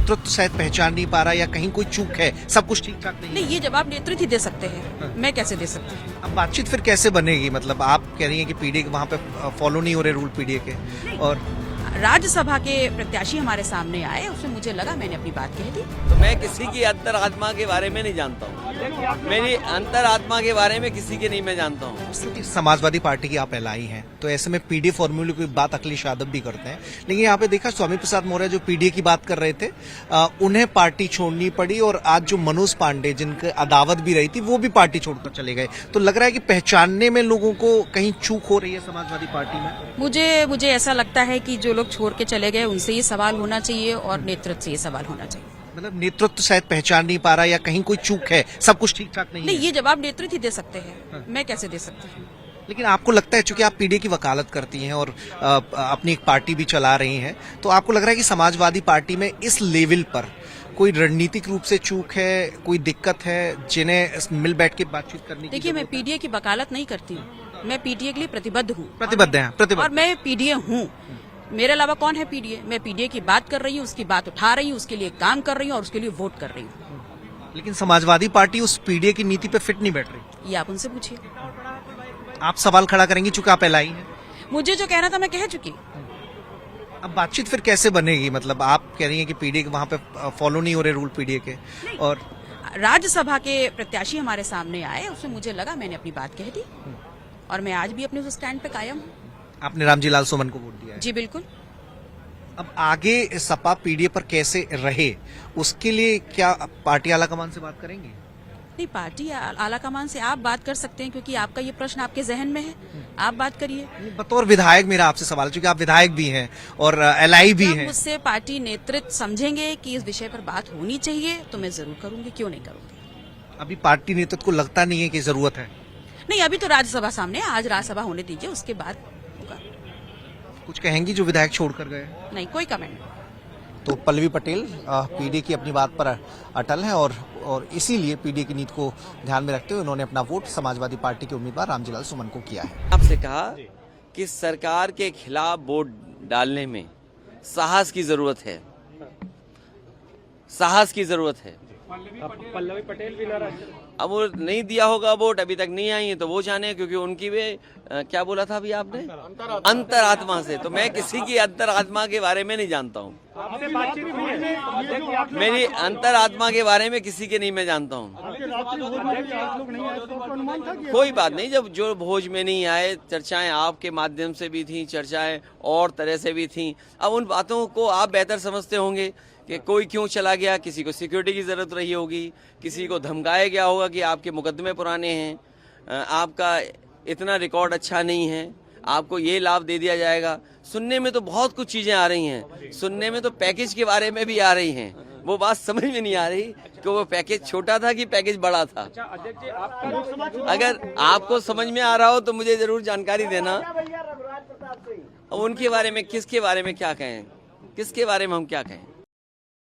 नेतृत्व शायद पहचान नहीं पा रहा या कहीं कोई चूक है, सब कुछ ठीक ठाक नहीं है? नहीं, ये जवाब नेतृत्व ही दे सकते हैं, मैं कैसे दे सकती हूँ? अब बातचीत फिर कैसे बनेगी? मतलब आप कह रही हैं कि पीडीए के वहाँ पे फॉलो नहीं हो रहे रूल पीडीए के, और राज्यसभा के प्रत्याशी हमारे सामने आए, उसमें मुझे लगा मैंने अपनी बात कह दी। तो मैं किसी की अंतरात्मा के बारे में नहीं जानता हूँ, मेरी अंतरात्मा के बारे में किसी के नहीं मैं जानता हूँ। क्योंकि समाजवादी पार्टी की आप एलआई हैं, तो ऐसे में पीडीए फॉर्मूले की बात अखिलेश यादव भी करते हैं, लेकिन यहाँ पे देखा स्वामी प्रसाद मौर्य जो पीडीए की बात कर रहे थे, उन्हें पार्टी छोड़नी पड़ी, और आज जो मनोज पांडे जिनके अदावत भी रही थी वो भी पार्टी छोड़कर चले गए। तो लग रहा है कि पहचानने में लोगों को कहीं चूक हो रही है समाजवादी पार्टी में। मुझे ऐसा लगता है कि जो लोग छोड़ के चले गए उनसे ये सवाल होना चाहिए और नेतृत्व से ये सवाल होना चाहिए। मतलब नेतृत्व शायद पहचान नहीं पा रहा या कहीं कोई चूक है, सब कुछ ठीक ठाक नहीं है? नहीं, ये जवाब नेतृत्व ही दे सकते हैं, मैं कैसे दे सकती हूँ? लेकिन आपको लगता है, चूंकि आप पीडीए की वकालत करती हैं और अपनी एक पार्टी भी चला रही हैं, तो आपको लग रहा है कि समाजवादी पार्टी में इस लेवल पर कोई रणनीतिक रूप से चूक है, कोई दिक्कत है जिन्हें मिल बैठ के बातचीत करनी की? देखिए, मैं पीडीए की वकालत नहीं करती हूँ, मैं पीडीए के लिए प्रतिबद्ध हूँ। प्रतिबद्ध हैं, प्रतिबद्ध। और मैं पीडीए हूँ, मेरे अलावा कौन है पीडीए? मैं पीडीए की बात कर रही हूँ, उसकी बात उठा रही हूँ, उसके लिए काम कर रही हूँ और उसके लिए वोट कर रही हूँ। लेकिन समाजवादी पार्टी उस पीडीए की नीति पे फिट नहीं बैठ रही। ये आप उनसे पूछिए। आप सवाल खड़ा करेंगी चूंकि आप एलआई हैं? मुझे जो कहना था मैं कह चुकी। अब बातचीत फिर कैसे बनेगी? मतलब आप कह रही हैं कि पीडीए के वहाँ पे फॉलो नहीं हो रहे रूल पीडीए के, और राज्यसभा के प्रत्याशी हमारे सामने आए, उसमें मुझे लगा मैंने अपनी बात कह दी और मैं आज भी अपने उस स्टैंड पे कायम हूँ। आपने रामजी लाल सुमन को वोट दिया है? जी बिल्कुल। अब आगे सपा पीडीए पर कैसे रहे, उसके लिए क्या पार्टी आलाकमान से बात करेंगे? नहीं, पार्टी आलाकमान से आप बात कर सकते हैं, क्योंकि आपका ये प्रश्न आपके जहन में है, आप बात करिए। बतौर विधायक मेरा आपसे सवाल है, क्योंकि आप विधायक भी हैं और एलआई भी हैं। मुझसे पार्टी नेतृत्व समझेंगे कि इस विषय पर बात होनी चाहिए तो मैं जरूर करूंगी, क्यों नहीं करूंगी। अभी पार्टी नेतृत्व को लगता नहीं है कि जरूरत है? नहीं, अभी तो राज्यसभा सामने, आज राज्यसभा होने दीजिए, उसके बाद होगा। कुछ कहेंगी जो विधायक छोड़कर गए? नहीं, कोई कमेंट। तो पल्लवी पटेल पीडीए की अपनी बात पर अटल है, और इसीलिए पीडीए की नीति को ध्यान में रखते हुए उन्होंने अपना वोट समाजवादी पार्टी के उम्मीदवार रामजी लाल सुमन को किया है। आपसे कहा कि सरकार के खिलाफ वोट डालने में साहस की जरूरत है, साहस की जरूरत है। पल्लवी पटेल भी नाराज। अब वो नहीं दिया होगा वोट, अभी तक नहीं आई है, तो वो जाने, क्योंकि उनकी वे क्या बोला था अभी आपने, अंतरात्मा से। तो मैं किसी की अंतरात्मा के बारे में नहीं जानता हूँ, मेरी अंतरात्मा के बारे में किसी के नहीं मैं जानता हूँ। कोई बात नहीं, जब जो भोज में नहीं आए, चर्चाएं आपके माध्यम से भी थी, चर्चाएं और तरह से भी थी। अब उन बातों को आप बेहतर समझते होंगे कि कोई क्यों चला गया, किसी को सिक्योरिटी की जरूरत रही होगी, किसी को धमकाया गया होगा कि आपके मुकदमे पुराने हैं, आपका इतना रिकॉर्ड अच्छा नहीं है, आपको ये लाभ दे दिया जाएगा। सुनने में तो बहुत कुछ चीजें आ रही हैं, सुनने में तो पैकेज के बारे में भी आ रही हैं, वो बात समझ में नहीं आ रही कि वो पैकेज छोटा था कि पैकेज बड़ा था। अगर आपको समझ में आ रहा हो तो मुझे जरूर जानकारी देना। अब उनके बारे में, किसके बारे में क्या कहें, किसके बारे में हम क्या कहें?